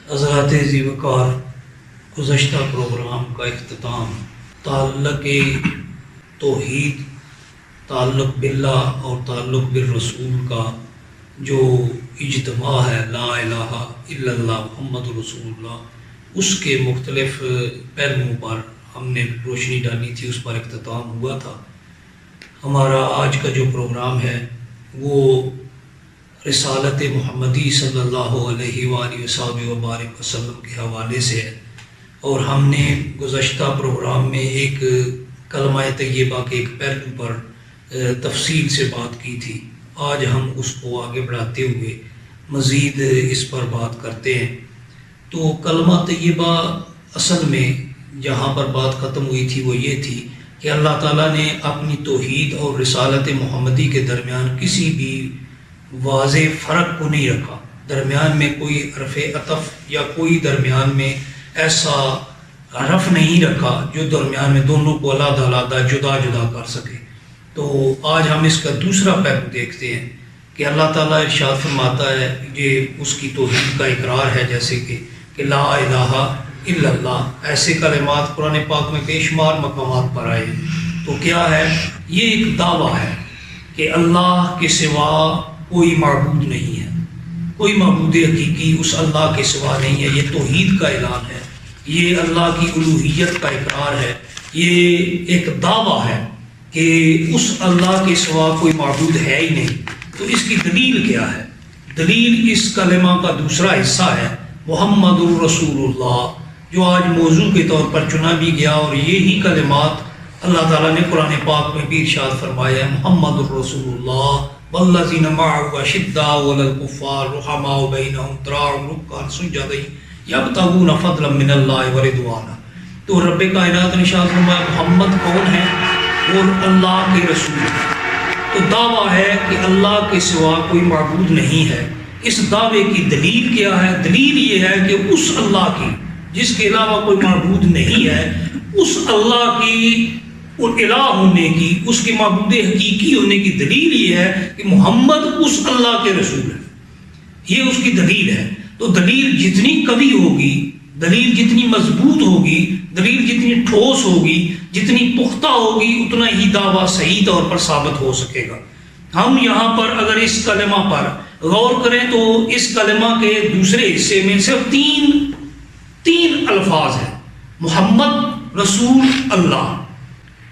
حضرات ذی وقار، گزشتہ پروگرام کا اختتام تعلق توحید، تعلق باللہ اور تعلق بالرسول کا جو اجتماع ہے، لا الہ الا اللہ محمد رسول اللہ، اس کے مختلف پہلوؤں پر ہم نے روشنی ڈالی تھی، اس پر اختتام ہوا تھا۔ ہمارا آج کا جو پروگرام ہے وہ رسالت محمدی صلی اللہ علیہ وآلہ وبارک وسلم کے حوالے سے ہے، اور ہم نے گزشتہ پروگرام میں ایک کلمہ طیبہ کے ایک پہلو پر تفصیل سے بات کی تھی۔ آج ہم اس کو آگے بڑھاتے ہوئے مزید اس پر بات کرتے ہیں۔ تو کلمہ طیبہ اصل میں جہاں پر بات ختم ہوئی تھی وہ یہ تھی کہ اللہ تعالیٰ نے اپنی توحید اور رسالت محمدی کے درمیان کسی بھی واضح فرق کو نہیں رکھا، درمیان میں کوئی حرف عطف یا کوئی درمیان میں ایسا حرف نہیں رکھا جو درمیان میں دونوں کو علیحدہ علیحدہ جدا جدا کر سکے۔ تو آج ہم اس کا دوسرا پہلو دیکھتے ہیں کہ اللہ تعالیٰ ارشاد فرماتا ہے، یہ اس کی توحید کا اقرار ہے، جیسے کہ لا الہ الا اللہ، ایسے کلمات قرآن پاک میں بے شمار مقامات پر آئے ہیں۔ تو کیا ہے؟ یہ ایک دعویٰ ہے کہ اللہ کے سوا کوئی معبود نہیں ہے، کوئی معبود حقیقی اس اللہ کے سوا نہیں ہے۔ یہ توحید کا اعلان ہے، یہ اللہ کی الوہیت کا اقرار ہے، یہ ایک دعویٰ ہے کہ اس اللہ کے سوا کوئی معبود ہے ہی نہیں۔ تو اس کی دلیل کیا ہے؟ دلیل اس کلمہ کا دوسرا حصہ ہے محمد الرسول اللہ، جو آج موضوع کے طور پر چنا بھی گیا، اور یہی کلمات اللہ تعالیٰ نے قرآن پاک میں بھی ارشاد فرمایا ہے، محمد الرسول اللہ والذین معه اشداء علی الکفار رحماء بینہم تراہم رکعا سجدا یبتغون فضلا من اللہ ورضوانا۔ تو رب کائنات نے ارشاد فرمایا محمد کون ہے؟ وہ اللہ کے رسول ہے۔ تو دعویٰ ہے کہ اللہ کے سوا کوئی معبود نہیں ہے۔ اس دعوے کی دلیل کیا ہے؟ دلیل یہ ہے کہ اس اللہ کی جس کے علاوہ کوئی معبود نہیں ہے، اس اللہ کی الہ ہونے کی، اس کے معبود حقیقی ہونے کی دلیل یہ ہے کہ محمد اس اللہ کے رسول ہے۔ یہ اس کی دلیل ہے۔ تو دلیل جتنی قوی ہوگی، دلیل جتنی مضبوط ہوگی، دلیل جتنی ٹھوس ہوگی، جتنی پختہ ہوگی، اتنا ہی دعویٰ صحیح طور پر ثابت ہو سکے گا۔ ہم یہاں پر اگر اس کلمہ پر غور کریں تو اس کلمہ کے دوسرے حصے میں صرف تین الفاظ ہیں، محمد رسول اللہ۔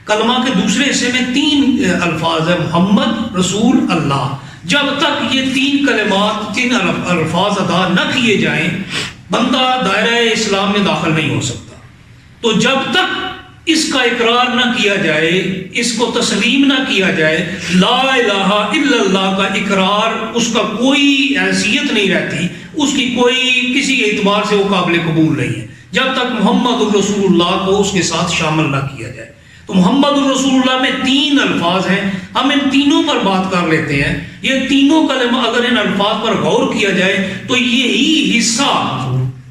کلمہ کے دوسرے حصے میں تین الفاظ ہیں، محمد رسول اللہ۔ جب تک یہ تین کلمات، تین الفاظ ادا نہ کیے جائیں، بندہ دائرہ اسلام میں داخل نہیں ہو سکتا۔ تو جب تک اس کا اقرار نہ کیا جائے، اس کو تسلیم نہ کیا جائے، لا الہ الا اللہ کا اقرار، اس کا کوئی حیثیت نہیں رہتی، اس کی کوئی کسی اعتبار سے وہ قابل قبول نہیں ہے، جب تک محمد الرسول اللہ کو اس کے ساتھ شامل نہ کیا جائے۔ تو محمد الرسول اللہ میں تین الفاظ ہیں، ہم ان تینوں پر بات کر لیتے ہیں۔ یہ تینوں کلمہ اگر ان الفاظ پر غور کیا جائے تو یہی حصہ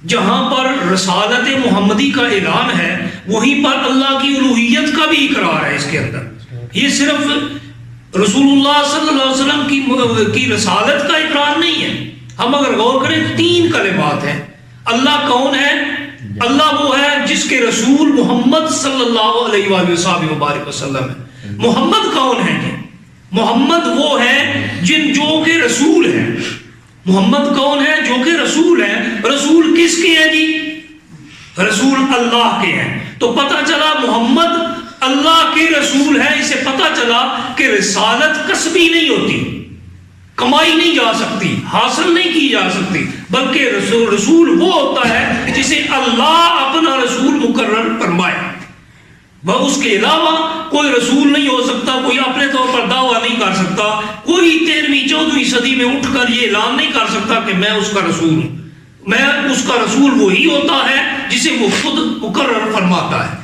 جہاں پر رسالت محمدی کا اعلان ہے، وہیں پر اللہ کی الوہیت کا بھی اقرار ہے۔ اس کے اندر یہ صرف رسول اللہ صلی اللہ علیہ وسلم کی رسالت کا اقرار نہیں ہے۔ ہم اگر غور کریں تین کلمات ہیں۔ اللہ کون ہے؟ اللہ وہ ہے جس کے رسول محمد صلی اللہ علیہ وآلہ وبارک وسلم ہے۔ محمد کون ہے؟ محمد وہ ہے جو کہ رسول ہے۔ محمد کون ہے؟ جو کہ رسول ہے۔ رسول کس کے ہیں جی؟ رسول اللہ کے ہیں۔ تو پتہ چلا محمد اللہ کے رسول ہے۔ اسے پتہ چلا کہ رسالت کسبی نہیں ہوتی، کمائی نہیں جا سکتی، حاصل نہیں کی جا سکتی، بلکہ رسول وہ ہوتا ہے جسے اللہ اپنا رسول مقرر فرمائے۔ وہ اس کے علاوہ کوئی رسول نہیں ہو سکتا، کوئی اپنے طور پر دعویٰ نہیں کر سکتا، کوئی 13ویں 14ویں صدی میں اٹھ کر یہ اعلان نہیں کر سکتا کہ میں اس کا رسول ہوں۔ میں اس کا رسول وہی ہوتا ہے جسے وہ خود مقرر فرماتا ہے۔